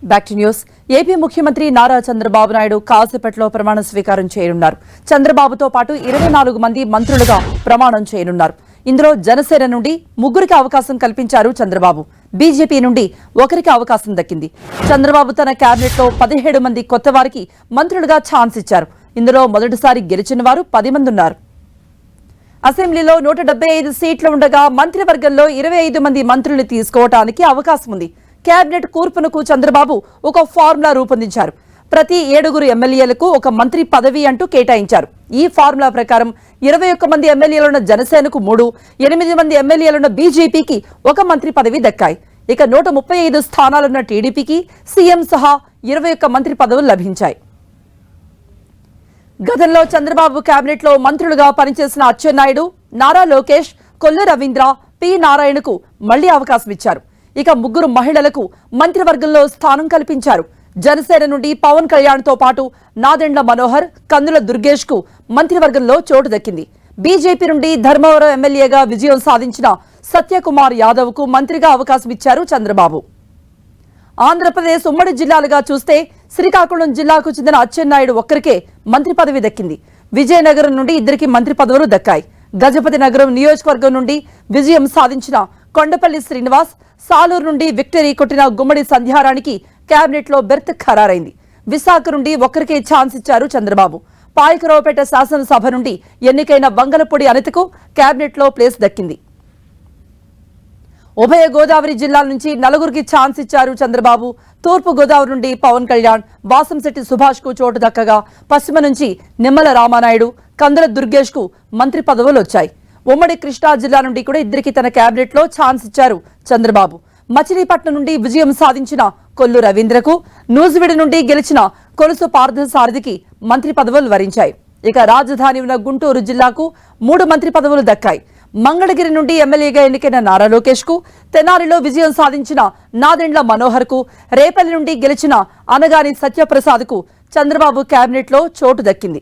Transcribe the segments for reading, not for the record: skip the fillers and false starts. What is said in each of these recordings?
Back to news. AP ముఖ్యమంత్రి నారా చంద్రబాబు నాయుడు కాసేపట్లో ప్రమాణ స్వీకారం చేయనున్నారు. చంద్రబాబుతో పాటు 24 మంది మంత్రులుగా ప్రమాణం చేయనున్నారు. ఇందులో జనసేన నుండి 3కి అవకాశం కల్పించారు చంద్రబాబు. బీజేపీ నుండి 1కి అవకాశం దక్కింది. చంద్రబాబు తన కేబినెట్ లో 17 మంది కొత్త వారికి మంత్రులుగా ఛాన్స్ ఇచ్చారు. ఇందులో మొదటిసారి గెలిచిన వారు 10 మంది ఉన్నారు. అసెంబ్లీలో 175 సీట్లు ఉండగా మంత్రివర్గంలో 25 మంది మంత్రుల్ని తీసుకోవడానికి అవకాశం ఉంది. కేబినెట్ కూర్పునకు చంద్రబాబు ఒక ఫార్ములా రూపొందించారు. ప్రతి 7 ఎమ్మెల్యేలకు ఒక మంత్రి పదవి అంటూ కేటాయించారు. ఈ ఫార్ములా ప్రకారం 21 మంది ఎమ్మెల్యేలున్న జనసేనకు 3, 8 మంది ఎమ్మెల్యేలున్న బీజేపీకి ఒక మంత్రి పదవి దక్కాయి. ఇక 135 స్థానాలున్న టీడీపీకి సీఎం సహా 21 మంత్రి పదవులు లభించాయి. గతంలో చంద్రబాబు కేబినెట్ లో మంత్రులుగా పనిచేసిన అచ్చెన్నాయుడు, నారా లోకేష్, కొల్లు రవీంద్ర, పి నారాయణకు మళ్లీ అవకాశం ఇచ్చారు. ఇక 3 మహిళలకు మంత్రివర్గంలో స్థానం కల్పించారు. జనసేన నుండి పవన్ కళ్యాణ్ తో పాటు నాదెండ్ల మనోహర్, కందుల దుర్గేష్ కు మంత్రివర్గంలో చోటు దక్కింది. బీజేపీ నుండి ధర్మవరం ఎమ్మెల్యేగా విజయం సాధించిన సత్యకుమార్ యాదవ్ కు మంత్రిగా అవకాశం ఇచ్చారు చంద్రబాబు. ఆంధ్రప్రదేశ్ ఉమ్మడి జిల్లాలుగా చూస్తే శ్రీకాకుళం జిల్లాకు చెందిన అచ్చెన్నాయుడు ఒక్కరికే మంత్రి పదవి దక్కింది. విజయనగరం నుండి 2కి మంత్రి పదవులు దక్కాయి. గజపతి నగరం నియోజకవర్గం నుండి విజయం సాధించిన కొండపల్లి శ్రీనివాస్, సాలూరు నుండి విక్టరీ కొట్టిన గుమ్మడి సంధ్యారానికి కేబినెట్ లో బెర్త్ ఖరారైంది. విశాఖ నుండి ఒక్కరికే ఛాన్స్ ఇచ్చారు చంద్రబాబు. పాయకరావుపేట శాసనసభ నుండి ఎన్నికైన వంగలపూడి అనితకు కేబినెట్ లో ప్లేస్ దక్కింది. ఉభయ గోదావరి జిల్లాల నుంచి 4కి ఛాన్స్ ఇచ్చారు చంద్రబాబు. తూర్పు గోదావరి నుండి పవన్ కళ్యాణ్, వాసంశెట్టి సుభాష్ కు చోటు దక్కగా పశ్చిమ నుంచి నిమ్మల రామానాయుడు, కందుల దుర్గేష్ కు మంత్రి పదవులు వచ్చాయి. ఉమ్మడి కృష్ణా జిల్లా నుండి కూడా 2కి తన కేబినెట్ లో ఛాన్స్ ఇచ్చారు చంద్రబాబు. మచిలీపట్నం నుండి విజయం సాధించిన కొల్లు రవీంద్రకు, నూజివీడు నుండి గెలిచిన కొలుసు పార్థసారథికి మంత్రి పదవులు వరించాయి. ఇక రాజధాని ఉన్న గుంటూరు జిల్లాకు 3 మంత్రి పదవులు దక్కాయి. మంగళగిరి నుండి ఎమ్మెల్యేగా ఎన్నికైన నారా లోకేష్ కు, తెనాలిలో విజయం సాధించిన నాదెండ్ల మనోహర్ కు, రేపల్లి నుండి గెలిచిన అనగాని సత్యప్రసాద్ కు చంద్రబాబు కేబినెట్ లో చోటు దక్కింది.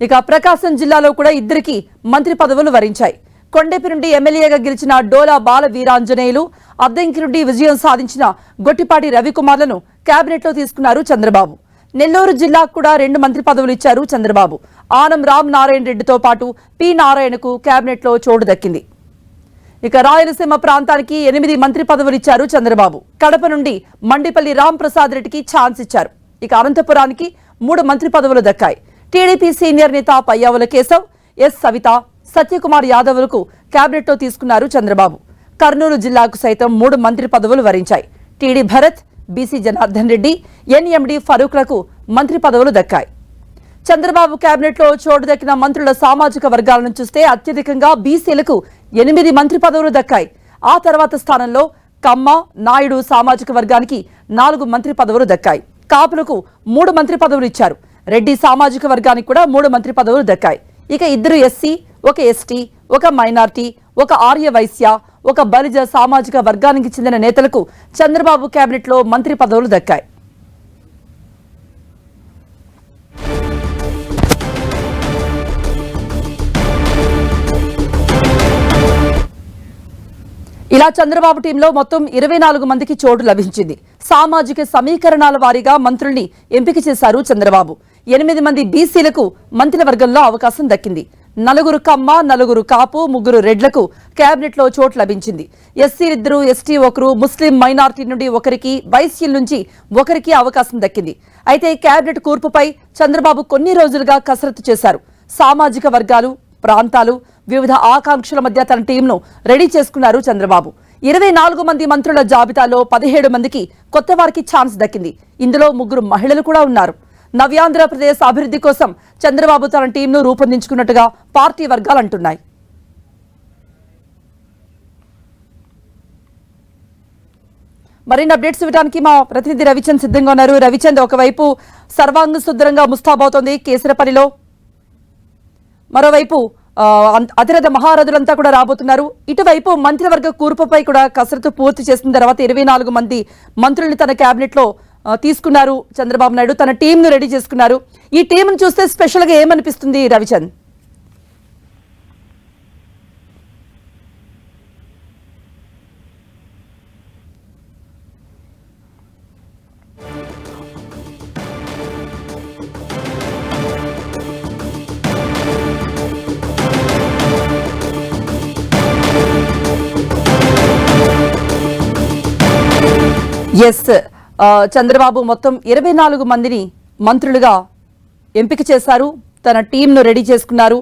ఇక ప్రకాశం జిల్లాలో కూడా 2కి మంత్రి పదవులు వరించాయి. కొండెపి నుండి ఎమ్మెల్యేగా గెలిచిన డోలా బాల వీరాంజనేయులు, అద్దంకి నుండి విజయం సాధించిన గొట్టిపాటి రవికుమార్లను కేబినెట్ లో తీసుకున్నారు చంద్రబాబు. నెల్లూరు జిల్లాకు కూడా 2 మంత్రి పదవులు ఇచ్చారు చంద్రబాబు. ఆనం రామ్ నారాయణ రెడ్డితో పాటు పి నారాయణకు కేబినెట్ లో చోటు దక్కింది. ఇక రాయలసీమ ప్రాంతానికి 8 మంత్రి పదవులు ఇచ్చారు చంద్రబాబు. కడప నుండి మండిపల్లి రామ్ ప్రసాద్ రెడ్డికి ఛాన్స్ ఇచ్చారు. ఇక అనంతపురానికి 3 మంత్రి పదవులు దక్కాయి. టీడీపీ సీనియర్ నేత పయ్యావుల కేశవ్, ఎస్ సవిత, సత్యకుమార్ యాదవ్లకు కేబినెట్ లో తీసుకున్నారు చంద్రబాబు. కర్నూలు జిల్లాకు సైతం 3 మంత్రి పదవులు వరించాయి. TD Bharat, BC Janardhan Reddy, NMD ఫరూక్లకు మంత్రి పదవులు దక్కాయి. చంద్రబాబు కేబినెట్ లో చోటు దక్కిన మంత్రుల సామాజిక వర్గాలను చూస్తే అత్యధికంగా బీసీలకు 8 మంత్రి పదవులు దక్కాయి. ఆ తర్వాత స్థానంలో కమ్మ, నాయుడు సామాజిక వర్గానికి 4 మంత్రి పదవులు దక్కాయి. కాపులకు 3 మంత్రి పదవులు ఇచ్చారు. రెడ్డి సామాజిక వర్గానికి కూడా 3 మంత్రి పదవులు దక్కాయి. ఇక 2 SC, 1 ST, 1 minority, 1 Arya Vysya, 1 Balija సామాజిక వర్గానికి చెందిన నేతలకు చంద్రబాబు కేబినెట్ లో మంత్రి పదవులు దక్కాయి. ఇలా చంద్రబాబు టీంలో మొత్తం 24 మందికి చోటు లభించింది. సామాజిక సమీకరణాల వారీగా మంత్రుల్ని ఎంపిక చేశారు చంద్రబాబు. 8 మంది బీసీలకు మంత్రివర్గంలో అవకాశం దక్కింది. 4 కమ్మ, 4 కాపు, 3 రెడ్లకు కేబినెట్ లో చోటు లభించింది. ఎస్సీ 2, ఎస్టీ 1, ముస్లిం మైనార్టీ నుండి 1కి, వైశ్యుల నుంచి 1కి అవకాశం దక్కింది. అయితే కేబినెట్ కూర్పుపై చంద్రబాబు కొన్ని రోజులుగా కసరత్తు చేశారు. సామాజిక వర్గాలు, ప్రాంతాలు, వివిధ ఆకాంక్షల మధ్య తన టీంను రెడీ చేసుకున్నారు చంద్రబాబు. 24 మంది మంత్రుల జాబితాలో 17 మందికి కొత్త వారికి ఛాన్స్ దక్కింది. ఇందులో 3 మహిళలు కూడా ఉన్నారు. నవ్యాంధ్రప్రదేశ్ అభివృద్ధి కోసం చంద్రబాబు తన టీంను రూపొందించుకున్నట్టుగా పార్టీ వర్గాలు అంటున్నాయి. మరిన్ని అప్డేట్స్ ఇవ్వడానికి మా ప్రతినిధి రవిచంద్ సిద్ధంగా ఉన్నారు. రవిచంద్, ఒకవైపు సర్వాంగ సుందరంగా ముస్తాబవుతోంది కేసరపల్లిలో, మరోవైపు అతిరథ మహారథులంతా కూడా రాబోతున్నారు. ఇటువైపు మంత్రివర్గ కూర్పుపై కూడా కసరత్తు పూర్తి చేసిన తర్వాత 24 మంది మంత్రుల్ని తన కేబినెట్ లో తీసుకున్నారు చంద్రబాబు నాయుడు. తన టీంను రెడీ చేసుకున్నారు. ఈ టీంను చూస్తే స్పెషల్ గా ఏమనిపిస్తుంది రవిచంద్? ఎస్ చంద్రబాబు మొత్తం 24 మందిని మంత్రులుగా ఎంపిక చేశారు. తన టీంను రెడీ చేసుకున్నారు.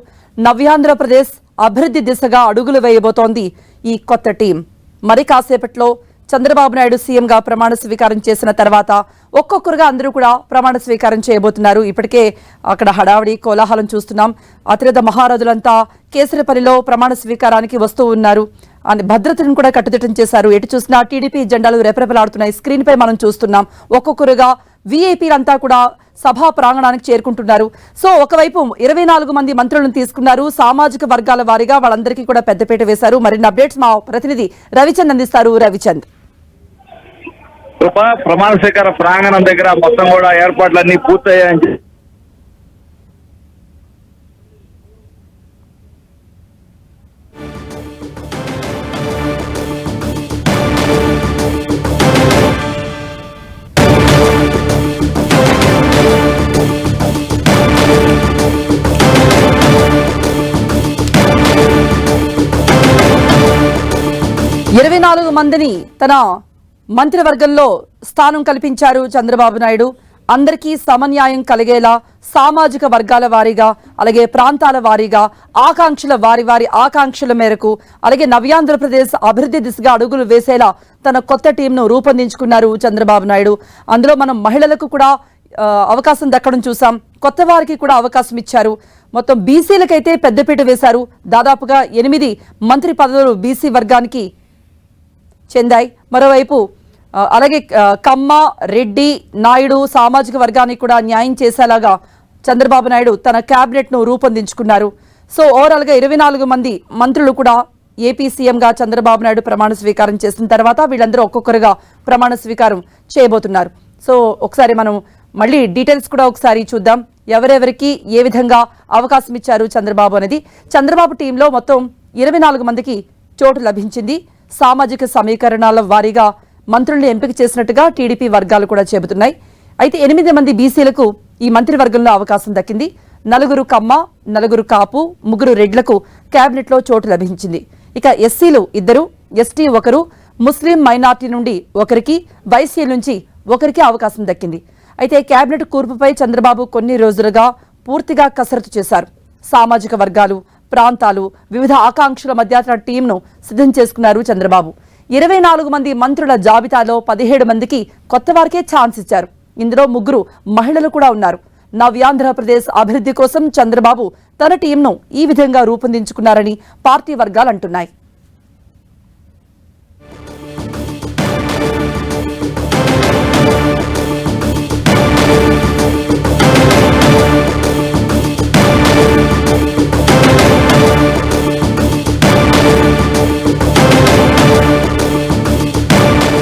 నవ్యాంధ్రప్రదేశ్ అభివృద్ధి దిశగా అడుగులు వేయబోతోంది ఈ కొత్త టీం. మరి కాసేపట్లో చంద్రబాబు నాయుడు సీఎంగా ప్రమాణ స్వీకారం చేసిన తర్వాత ఒక్కొక్కరుగా అందరూ కూడా ప్రమాణ స్వీకారం చేయబోతున్నారు. ఇప్పటికే అక్కడ హడావిడి కోలాహలం చూస్తున్నాం. అతిరథ మహారథులంతా కేసరపల్లిలో ప్రమాణ స్వీకారానికి వస్తూ ఉన్నారు. భద్రతను కూడా కట్టుదిట్టం చేశారు. ఎటు చూసినా టీడీపీ జెండాలు రెపరెపలాడుతున్నాయి. స్క్రీన్ పై మనం చూస్తున్నాం. ఒక్కొక్కరుగా వీఐపీలంతా కూడా సభా ప్రాంగణానికి చేరుకుంటున్నారు. సో ఒకవైపు 24 మంది మంత్రులను తీసుకున్నారు. సామాజిక వర్గాల వారీగా వాళ్ళందరికీ కూడా పెద్దపీట వేశారు. మరిన్ని అప్డేట్స్ మా ప్రతినిధి రవిచంద్ అందిస్తారు. రవిచంద్, ప్రమాణ స్వీకార ప్రాంగణం దగ్గర మొత్తం కూడా ఏర్పాట్లన్నీ పూర్తయ్యాయని 24 మందిని తన మంత్రివర్గంలో స్థానం కల్పించారు చంద్రబాబు నాయుడు. అందరికీ సమన్యాయం కలిగేలా సామాజిక వర్గాల వారీగా, అలాగే ప్రాంతాల వారీగా ఆకాంక్షల వారి ఆకాంక్షల మేరకు, అలాగే నవ్యాంధ్రప్రదేశ్ అభివృద్ధి దిశగా అడుగులు వేసేలా తన కొత్త టీంను రూపొందించుకున్నారు చంద్రబాబు నాయుడు. అందులో మనం మహిళలకు కూడా అవకాశం దక్కడం చూసాం. కొత్త వారికి కూడా అవకాశం ఇచ్చారు. మొత్తం బీసీలకైతే పెద్దపీట వేశారు. దాదాపుగా 8 మంత్రి పదవులు బీసీ వర్గానికి చెందాయి. మరోవైపు అలాగే కమ్మ, రెడ్డి, నాయుడు సామాజిక వర్గానికి కూడా న్యాయం చేసేలాగా చంద్రబాబు నాయుడు తన క్యాబినెట్ ను రూపొందించుకున్నారు. సో ఓవరాల్ గా 24 మంది మంత్రులు కూడా ఏపీ సీఎంగా చంద్రబాబు నాయుడు ప్రమాణ స్వీకారం చేసిన తర్వాత వీళ్ళందరూ ఒక్కొక్కరుగా ప్రమాణ స్వీకారం చేయబోతున్నారు. సో ఒకసారి మనం మళ్ళీ డీటెయిల్స్ కూడా ఒకసారి చూద్దాం. ఎవరెవరికి ఏ విధంగా అవకాశం ఇచ్చారు చంద్రబాబు అనేది. చంద్రబాబు టీంలో మొత్తం 24 మందికి చోటు లభించింది. సామాజిక సమీకరణాల వారీగా మంత్రుల్ని ఎంపిక చేసినట్టుగా టీడీపీ వర్గాలు కూడా చెబుతున్నాయి. అయితే 8 మంది బీసీలకు ఈ మంత్రివర్గంలో అవకాశం దక్కింది. 4 కమ్మ, 4 కాపు, 3 రెడ్లకు కేబినెట్ లో చోటు లభించింది. ఇక ఎస్సీలు 2, ఎస్టీ 1, ముస్లిం మైనార్టీ నుండి 1కి, వైసీ నుంచి 1కి అవకాశం దక్కింది. అయితే కేబినెట్ కూర్పుపై చంద్రబాబు కొన్ని రోజులుగా పూర్తిగా కసరత్తు చేశారు. సామాజిక వర్గాలు, ప్రాంతాలు, వివిధ ఆకాంక్షల మధ్య తన టీంను సిద్ధం చేసుకున్నారు చంద్రబాబు. 24 మంది మంత్రుల జాబితాలో 17 మందికి కొత్త వారికే ఛాన్స్ ఇచ్చారు. ఇందులో 3 మహిళలు కూడా ఉన్నారు. నవ్యాంధ్రప్రదేశ్ అభివృద్ధి కోసం చంద్రబాబు తన టీంను ఈ విధంగా రూపొందించుకున్నారని పార్టీ వర్గాలు అంటున్నాయి.